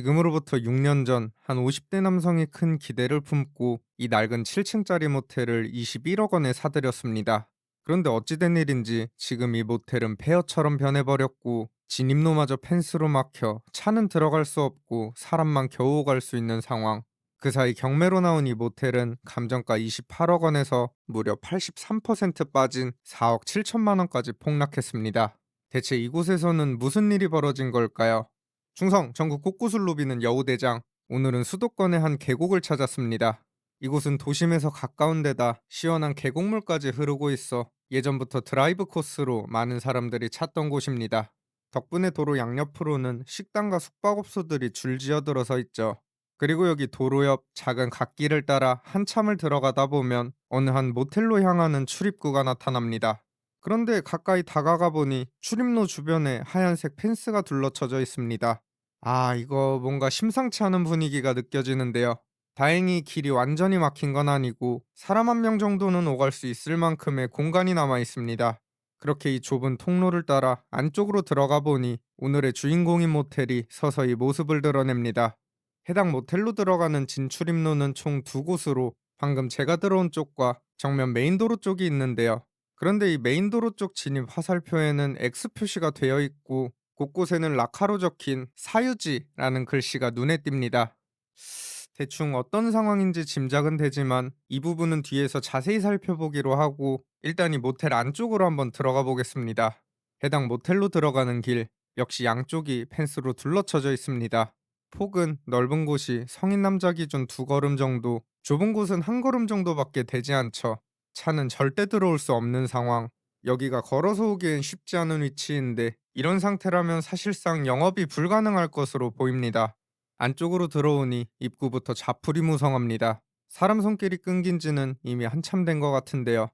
지금으로부터 6년 전 한 50대 남성이 큰 기대를 품고 이 낡은 7층짜리 모텔을 21억 원에 사들였습니다. 그런데 어찌된 일인지 지금 이 모텔은 폐허처럼 변해버렸고 진입로마저 펜스로 막혀 차는 들어갈 수 없고 사람만 겨우 갈 수 있는 상황. 그 사이 경매로 나온 이 모텔은 감정가 28억 원에서 무려 83% 빠진 4억 7천만 원까지 폭락했습니다. 대체 이곳에서는 무슨 일이 벌어진 걸까요? 충성 전국 곳곳을 누비는 여우대장. 오늘은 수도권의 한 계곡을 찾았습니다. 이곳은 도심에서 가까운 데다 시원한 계곡물까지 흐르고 있어 예전부터 드라이브 코스로 많은 사람들이 찾던 곳입니다. 덕분에 도로 양옆으로는 식당과 숙박업소들이 줄지어 들어서 있죠. 그리고 여기 도로 옆 작은 갓길을 따라 한참을 들어가다 보면 어느 한 모텔로 향하는 출입구가 나타납니다. 그런데 가까이 다가가 보니 출입로 주변에 하얀색 펜스가 둘러쳐져 있습니다. 아, 이거 뭔가 심상치 않은 분위기가 느껴지는데요. 다행히 길이 완전히 막힌 건 아니고 사람 한 명 정도는 오갈 수 있을 만큼의 공간이 남아 있습니다. 그렇게 이 좁은 통로를 따라 안쪽으로 들어가 보니 오늘의 주인공인 모텔이 서서히 모습을 드러냅니다. 해당 모텔로 들어가는 진출입로는 총 두 곳으로 방금 제가 들어온 쪽과 정면 메인도로 쪽이 있는데요. 그런데 이 메인도로 쪽 진입 화살표에는 X 표시가 되어 있고 곳곳에는 라카로 적힌 사유지라는 글씨가 눈에 띕니다. 대충 어떤 상황인지 짐작은 되지만 이 부분은 뒤에서 자세히 살펴보기로 하고 일단 이 모텔 안쪽으로 한번 들어가 보겠습니다. 해당 모텔로 들어가는 길 역시 양쪽이 펜스로 둘러쳐져 있습니다. 폭은 넓은 곳이 성인 남자 기준 두 걸음 정도, 좁은 곳은 한 걸음 정도밖에 되지 않죠. 차는 절대 들어올 수 없는 상황. 여기가 걸어서 오기엔 쉽지 않은 위치인데 이런 상태라면 사실상 영업이 불가능할 것으로 보입니다. 안쪽으로 들어오니 입구부터 자풀이무성합니다. 사람 손길이 끊긴 지는 이미 한참 된 것 같은데요.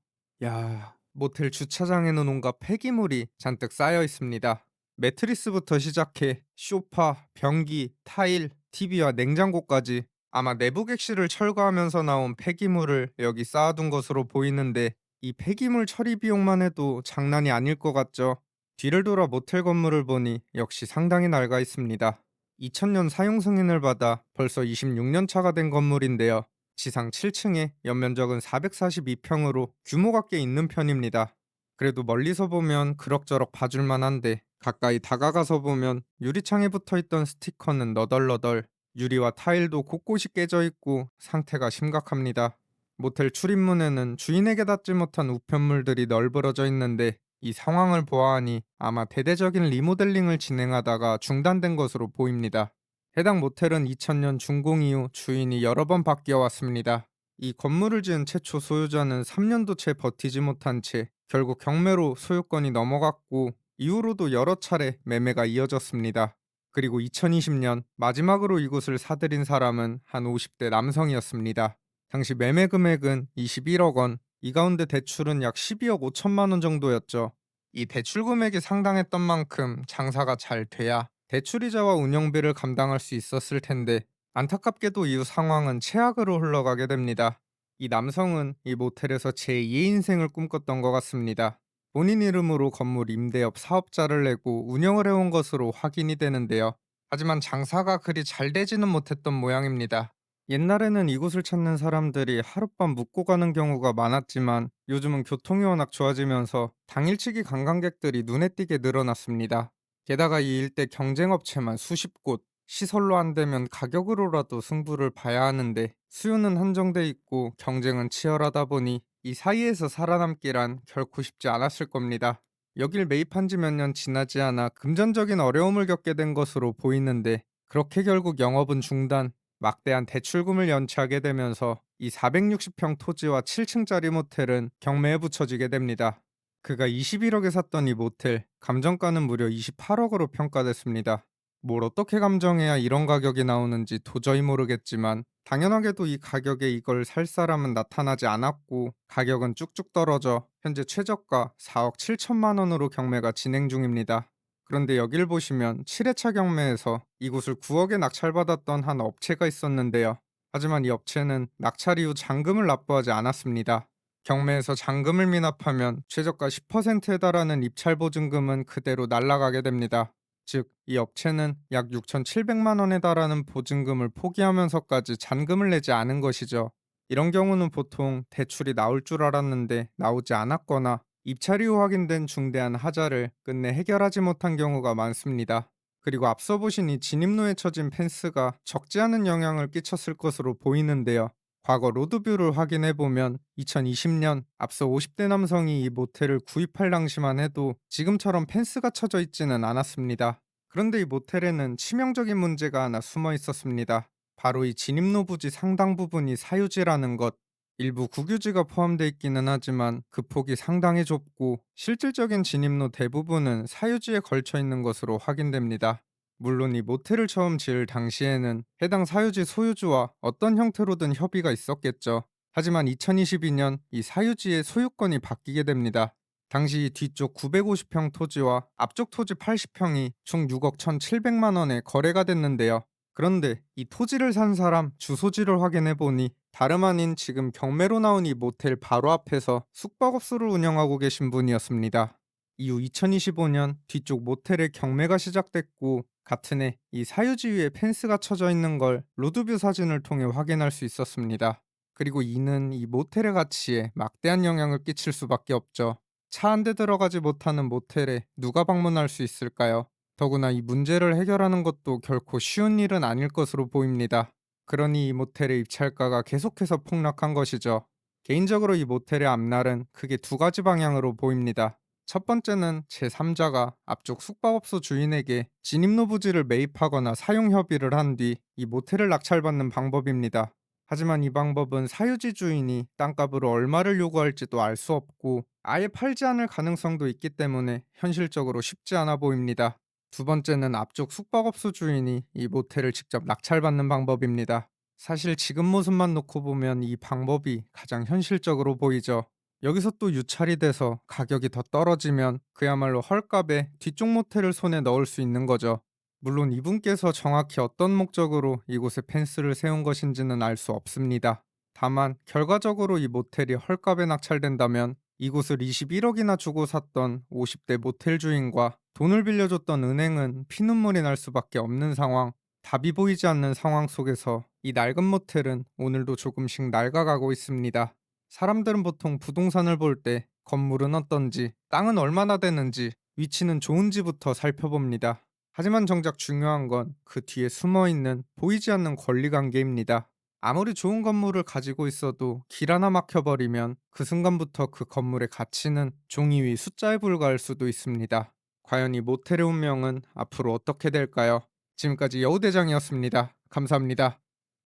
야, 모텔 주차장에는 온갖 폐기물이 잔뜩 쌓여 있습니다. 매트리스부터 시작해 소파, 변기, 타일, TV와 냉장고까지 아마 내부 객실을 철거하면서 나온 폐기물을 여기 쌓아둔 것으로 보이는데 이 폐기물 처리 비용만 해도 장난이 아닐 것 같죠. 뒤를 돌아 모텔 건물을 보니 역시 상당히 낡아 있습니다. 2000년 사용 승인을 받아 벌써 26년 차가 된 건물인데요. 지상 7층에 연면적은 442평으로 규모가 꽤 있는 편입니다. 그래도 멀리서 보면 그럭저럭 봐줄 만한데 가까이 다가가서 보면 유리창에 붙어있던 스티커는 너덜너덜, 유리와 타일도 곳곳이 깨져 있고 상태가 심각합니다. 모텔 출입문에는 주인에게 닿지 못한 우편물들이 널브러져 있는데 이 상황을 보아하니 아마 대대적인 리모델링을 진행하다가 중단된 것으로 보입니다. 해당 모텔은 2000년 준공 이후 주인이 여러 번 바뀌어 왔습니다. 이 건물을 지은 최초 소유자는 3년도 채 버티지 못한 채 결국 경매로 소유권이 넘어갔고 이후로도 여러 차례 매매가 이어졌습니다. 그리고 2020년 마지막으로 이곳을 사들인 사람은 한 50대 남성이었습니다. 당시 매매 금액은 21억 원, 이 가운데 대출은 약 12억 5천만 원 정도였죠. 이 대출 금액이 상당했던 만큼 장사가 잘 돼야 대출이자와 운영비를 감당할 수 있었을 텐데 안타깝게도 이후 상황은 최악으로 흘러가게 됩니다. 이 남성은 이 모텔에서 제2의 인생을 꿈꿨던 것 같습니다. 본인 이름으로 건물 임대업 사업자를 내고 운영을 해온 것으로 확인이 되는데요. 하지만 장사가 그리 잘 되지는 못했던 모양입니다. 옛날에는 이곳을 찾는 사람들이 하룻밤 묵고 가는 경우가 많았지만 요즘은 교통이 워낙 좋아지면서 당일치기 관광객들이 눈에 띄게 늘어났습니다. 게다가 이 일대 경쟁업체만 수십 곳, 시설로 안 되면 가격으로라도 승부를 봐야 하는데 수요는 한정돼 있고 경쟁은 치열하다 보니 이 사이에서 살아남기란 결코 쉽지 않았을 겁니다. 여길 매입한 지 몇 년 지나지 않아 금전적인 어려움을 겪게 된 것으로 보이는데 그렇게 결국 영업은 중단, 막대한 대출금을 연체하게 되면서 이 460평 토지와 7층짜리 모텔은 경매에 붙여지게 됩니다. 그가 21억에 샀던 이 모텔, 감정가는 무려 28억으로 평가됐습니다. 뭘 어떻게 감정해야 이런 가격이 나오는지 도저히 모르겠지만 당연하게도 이 가격에 이걸 살 사람은 나타나지 않았고 가격은 쭉쭉 떨어져 현재 최저가 4억 7천만 원으로 경매가 진행 중입니다. 그런데 여길 보시면 7회차 경매에서 이곳을 9억에 낙찰받았던 한 업체가 있었는데요. 하지만 이 업체는 낙찰 이후 잔금을 납부하지 않았습니다. 경매에서 잔금을 미납하면 최저가 10%에 달하는 입찰 보증금은 그대로 날아가게 됩니다. 즉, 이 업체는 약 6,700만 원에 달하는 보증금을 포기하면서까지 잔금을 내지 않은 것이죠. 이런 경우는 보통 대출이 나올 줄 알았는데 나오지 않았거나 입찰 이후 확인된 중대한 하자를 끝내 해결하지 못한 경우가 많습니다. 그리고 앞서 보신 이 진입로에 처진 펜스가 적지 않은 영향을 끼쳤을 것으로 보이는데요. 과거 로드뷰를 확인해 보면 2020년 앞서 50대 남성이 이 모텔을 구입할 당시만 해도 지금처럼 펜스가 쳐져 있지는 않았습니다. 그런데 이 모텔에는 치명적인 문제가 하나 숨어 있었습니다. 바로 이 진입로 부지 상당 부분이 사유지라는 것. 일부 국유지가 포함되어 있기는 하지만 그 폭이 상당히 좁고 실질적인 진입로 대부분은 사유지에 걸쳐 있는 것으로 확인됩니다. 물론 이 모텔을 처음 지을 당시에는 해당 사유지 소유주와 어떤 형태로든 협의가 있었겠죠. 하지만 2022년 이 사유지의 소유권이 바뀌게 됩니다. 당시 뒤쪽 950평 토지와 앞쪽 토지 80평이 총 6억 1,700만 원에 거래가 됐는데요. 그런데 이 토지를 산 사람 주소지를 확인해 보니 다름 아닌 지금 경매로 나온 이 모텔 바로 앞에서 숙박업소를 운영하고 계신 분이었습니다. 이후 2025년 뒤쪽 모텔의 경매가 시작됐고 같은 해 이 사유지 위에 펜스가 쳐져 있는 걸 로드뷰 사진을 통해 확인할 수 있었습니다. 그리고 이는 이 모텔의 가치에 막대한 영향을 끼칠 수밖에 없죠. 차 한 대 들어가지 못하는 모텔에 누가 방문할 수 있을까요? 더구나 이 문제를 해결하는 것도 결코 쉬운 일은 아닐 것으로 보입니다. 그러니 이 모텔의 입찰가가 계속해서 폭락한 것이죠. 개인적으로 이 모텔의 앞날은 크게 두 가지 방향으로 보입니다. 첫 번째는 제3자가 앞쪽 숙박업소 주인에게 진입로 부지를 매입하거나 사용 협의를 한 뒤 이 모텔을 낙찰받는 방법입니다. 하지만 이 방법은 사유지 주인이 땅값으로 얼마를 요구할지도 알 수 없고 아예 팔지 않을 가능성도 있기 때문에 현실적으로 쉽지 않아 보입니다. 두 번째는 앞쪽 숙박업소 주인이 이 모텔을 직접 낙찰받는 방법입니다. 사실 지금 모습만 놓고 보면 이 방법이 가장 현실적으로 보이죠. 여기서 또 유찰이 돼서 가격이 더 떨어지면 그야말로 헐값에 뒤쪽 모텔을 손에 넣을 수 있는 거죠. 물론 이분께서 정확히 어떤 목적으로 이곳에 펜스를 세운 것인지는 알 수 없습니다. 다만 결과적으로 이 모텔이 헐값에 낙찰된다면 이곳을 21억이나 주고 샀던 50대 모텔 주인과 돈을 빌려줬던 은행은 피눈물이 날 수밖에 없는 상황, 답이 보이지 않는 상황 속에서 이 낡은 모텔은 오늘도 조금씩 낡아가고 있습니다. 사람들은 보통 부동산을 볼 때 건물은 어떤지, 땅은 얼마나 되는지, 위치는 좋은지부터 살펴봅니다. 하지만 정작 중요한 건 그 뒤에 숨어 있는 보이지 않는 권리 관계입니다. 아무리 좋은 건물을 가지고 있어도 길 하나 막혀버리면 그 순간부터 그 건물의 가치는 종이 위 숫자에 불과할 수도 있습니다. 과연 이 모텔의 운명은 앞으로 어떻게 될까요? 지금까지 여우대장이었습니다. 감사합니다.